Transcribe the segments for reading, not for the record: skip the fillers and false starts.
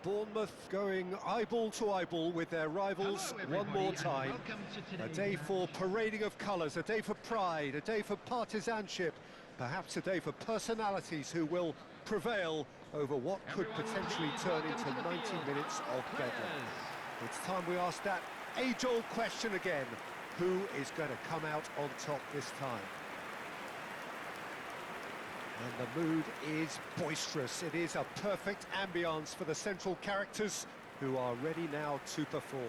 Bournemouth going eyeball to eyeball with their rivals one more time. A day for parading of colours, a day for pride, a day for partisanship, perhaps a day for personalities who will prevail over what could potentially turn into 90 minutes of bedlam. It's time we ask that age-old question again: who is going to come out on top this time? And the mood is boisterous. It is a perfect ambience for the central characters who are ready now to perform.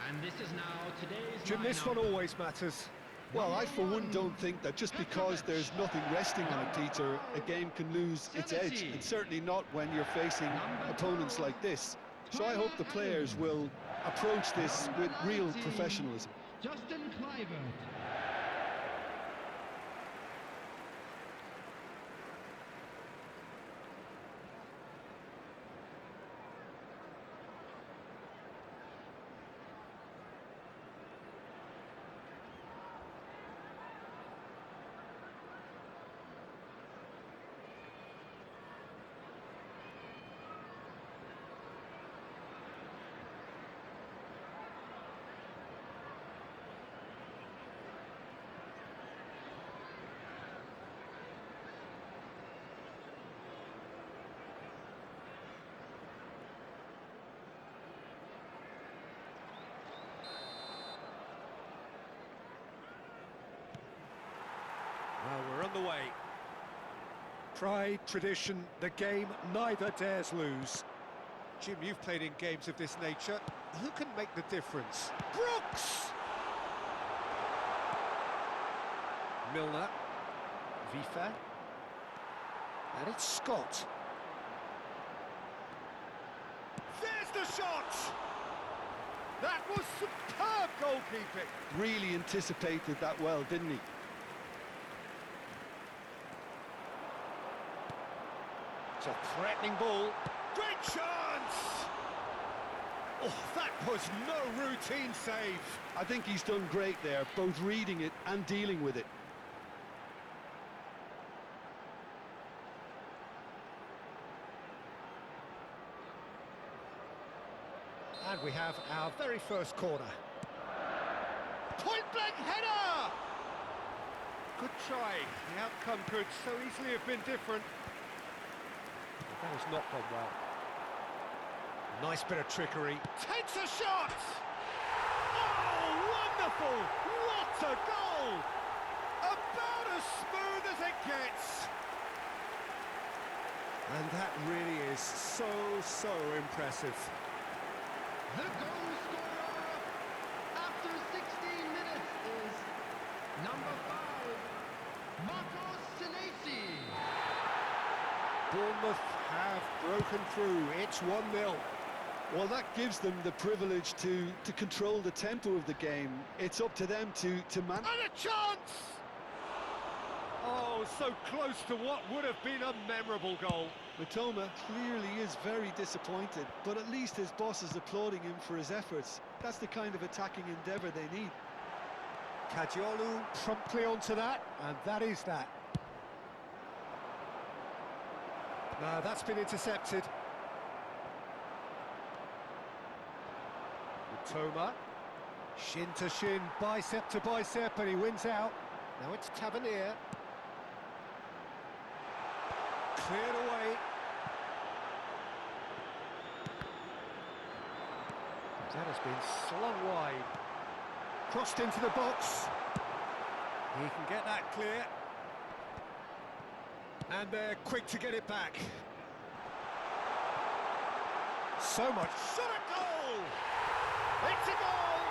And this is now today's Jim, this one always matters. Well, I for one don't think that just because there's nothing resting on it, Peter, a game can lose its edge, and certainly not when you're facing opponents like this. So I hope the players will approach this with real professionalism. Justin Kluivert. Well, we're on the way. Pride, tradition, the game neither dares lose. Jim, you've played in games of this nature. Who can make the difference? Brooks! Milner. Vifa. And it's Scott. There's the shot! That was superb goalkeeping. Really anticipated that well, didn't he? It's a threatening ball. Great chance! Oh, that was no routine save. I think he's done great there, both reading it and dealing with it. And we have our very first corner. Point-blank header! Good try. The outcome could so easily have been different. That has not gone well. Nice bit of trickery. Takes a shot! Oh, wonderful! What a goal! About as smooth as it gets. And that really is so impressive. The goal scorer after 16 minutes is number 5, Marcos Senesi. Bournemouth have broken through. It's 1-0. Well, that gives them the privilege to control the tempo of the game. It's up to them to manage. And a chance! Oh, so close to what would have been a memorable goal. Matoma clearly is very disappointed, but at least his boss is applauding him for his efforts. That's the kind of attacking endeavour they need. Kajiolu promptly onto that, and that is that. Now that's been intercepted. Matoma, shin to shin, bicep to bicep, and he wins out. Now it's Tavernier. Cleared away. That has been slung wide. Crossed into the box. He can get that clear. And they're quick to get it back. So much. Shot at goal! It's a goal!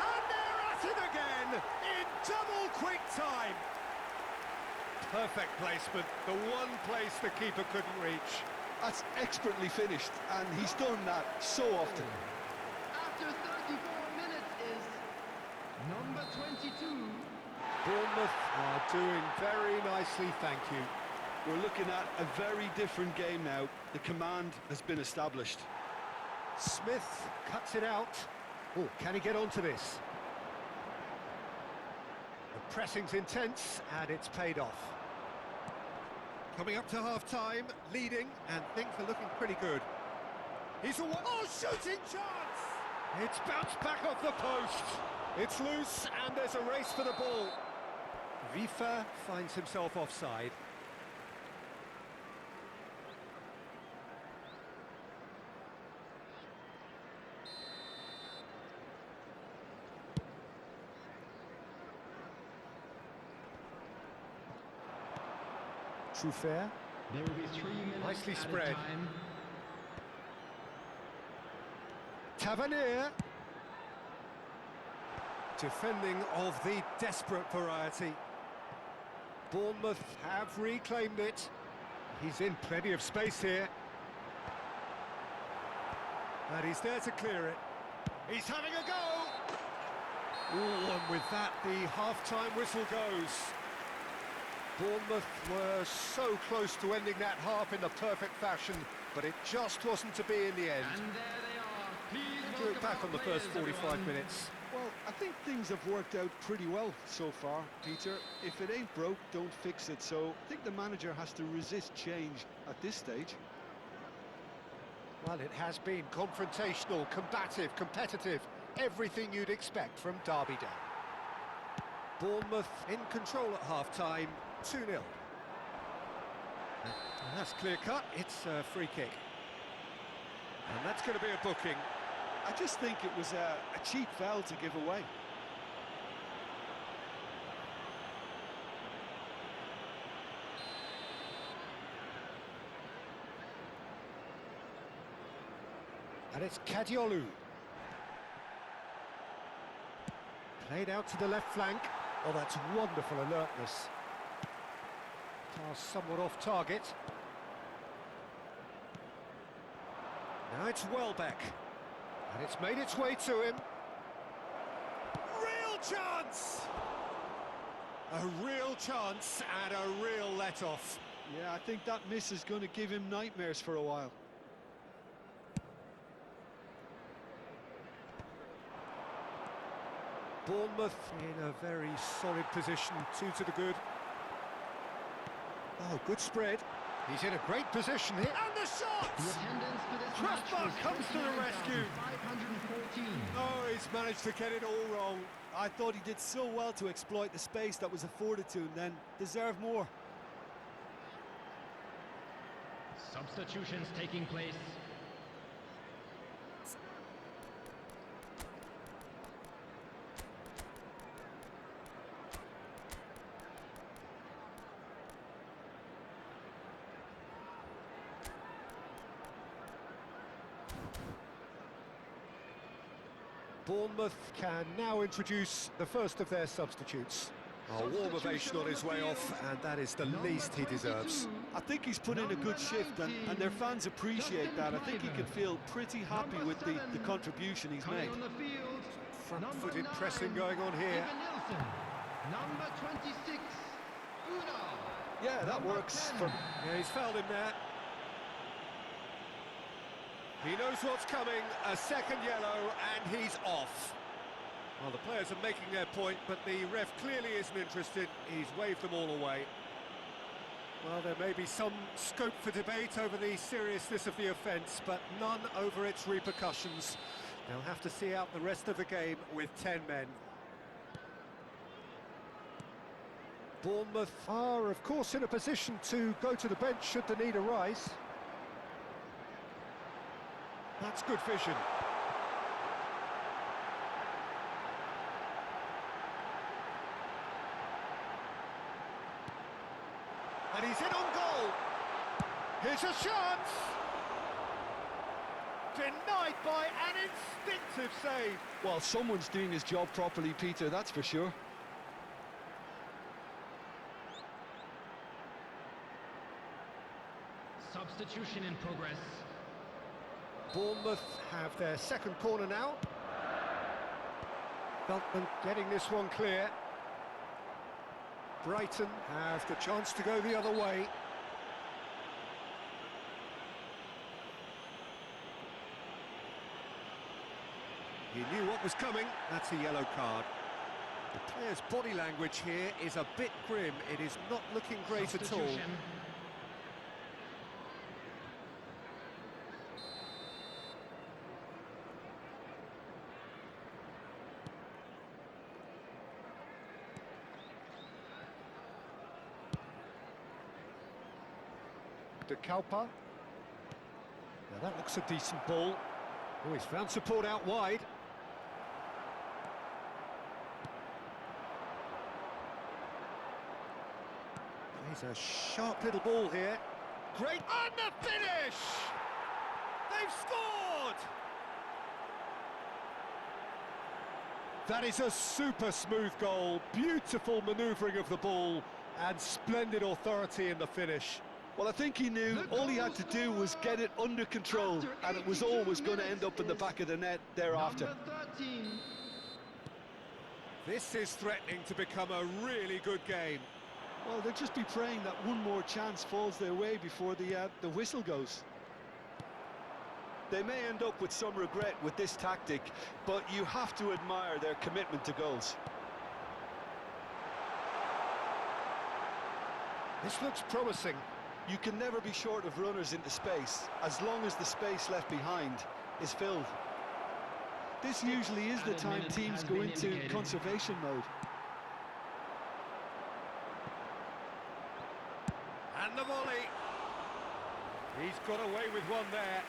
And they're at it again in double quick time. Perfect placement, the one place the keeper couldn't reach. That's expertly finished, and he's done that so often. After 34 minutes is number 22. Bournemouth are doing very nicely, thank you. We're looking at a very different game now. The command has been established. Smith cuts it out. Oh, can he get onto this? The pressing's intense, and it's paid off. Coming up to half-time, leading, and things are looking pretty good. He's away. Oh, shooting chance! It's bounced back off the post. It's loose, and there's a race for the ball. Vifa finds himself offside. Trufair. There will be 3 minutes Nicely added spread. time. Tavernier. Defending of the desperate variety. Bournemouth have reclaimed it. He's in plenty of space here. And he's there to clear it. He's having a go! Ooh, and with that, the half-time whistle goes. Bournemouth were so close to ending that half in the perfect fashion, but it just wasn't to be in the end. And there they are. Please Drew it welcome back our on the first players, 45 everyone. minutes. Well, I think things have worked out pretty well so far, Peter. If it ain't broke, don't fix it. So I think the manager has to resist change at this stage. Well, it has been confrontational, combative, competitive, everything you'd expect from Derby Day. Bournemouth in control at half-time, 2-0. And that's clear-cut, it's a free kick. And that's going to be a booking. I just think it was a cheap foul to give away. And it's Kadiolu. Played out to the left flank. Oh, that's wonderful alertness. Pass somewhat off target. Now it's Welbeck. And it's made its way to him. Real chance! A real chance and a real let-off. Yeah, I think that miss is going to give him nightmares for a while. Bournemouth in a very solid position, 2 to the good. Oh, good spread. He's in a great position here. And the shot! The attendance for this Crossbar match was comes to the rescue. 514. Oh, he's managed to get it all wrong. I thought he did so well to exploit the space that was afforded to him then. Deserved more. Substitutions taking place. Bournemouth can now introduce the first of their substitutes. A warm ovation on his way off, and that is the least he deserves. I think he's put in a good shift, and their fans appreciate that. I think he can feel pretty happy with the contribution he's made. On the field, Front-footed number pressing 9, going on here. Ivan Nilsson. Number 26, Uno. Yeah, that works for... Yeah, he's fouled him there. He knows what's coming, a second yellow, and he's off. Well, the players are making their point, but the ref clearly isn't interested. He's waved them all away. Well, there may be some scope for debate over the seriousness of the offence, but none over its repercussions. They'll have to see out the rest of the game with 10 men. Bournemouth are, of course, in a position to go to the bench should the need arise. That's good vision. And he's in on goal. Here's a chance. Denied by an instinctive save. Well, someone's doing his job properly, Peter, that's for sure. Substitution in progress. Bournemouth have their second corner now. Beltman getting this one clear. Brighton have the chance to go the other way. He knew what was coming. That's a yellow card. The player's body language here is a bit grim. It is not looking great at all. Substitution. De Kalpa. Now that looks a decent ball. Oh, he's found support out wide. He's a sharp little ball here. Great, and the finish! They've scored! That is a super smooth goal, beautiful manoeuvring of the ball, and splendid authority in the finish. Well, I think he knew all he had to do was get it under control, and it was always going to end up in the back of the net thereafter. This is threatening to become a really good game. Well, they'll just be praying that one more chance falls their way before the whistle goes. They may end up with some regret with this tactic, but you have to admire their commitment to goals. This looks promising. You can never be short of runners into space, as long as the space left behind is filled. This usually is the time teams go into conservation mode. And the volley. He's got away with one there.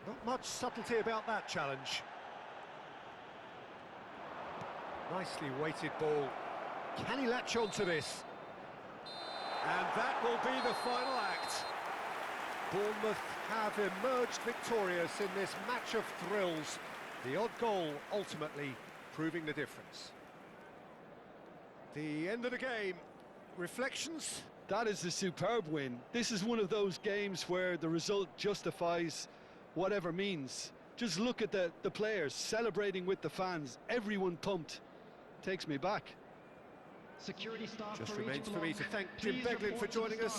Not much subtlety about that challenge. Nicely weighted ball. Can he latch on to this? And that will be the final act. Bournemouth have emerged victorious in this match of thrills. The odd goal ultimately proving the difference. The end of the game. Reflections? That is a superb win. This is one of those games where the result justifies whatever means. Just look at the players celebrating with the fans. Everyone pumped. Takes me back. Security staff Just for each remains for me block. to thank Jim Please Beglin report for to the joining us. start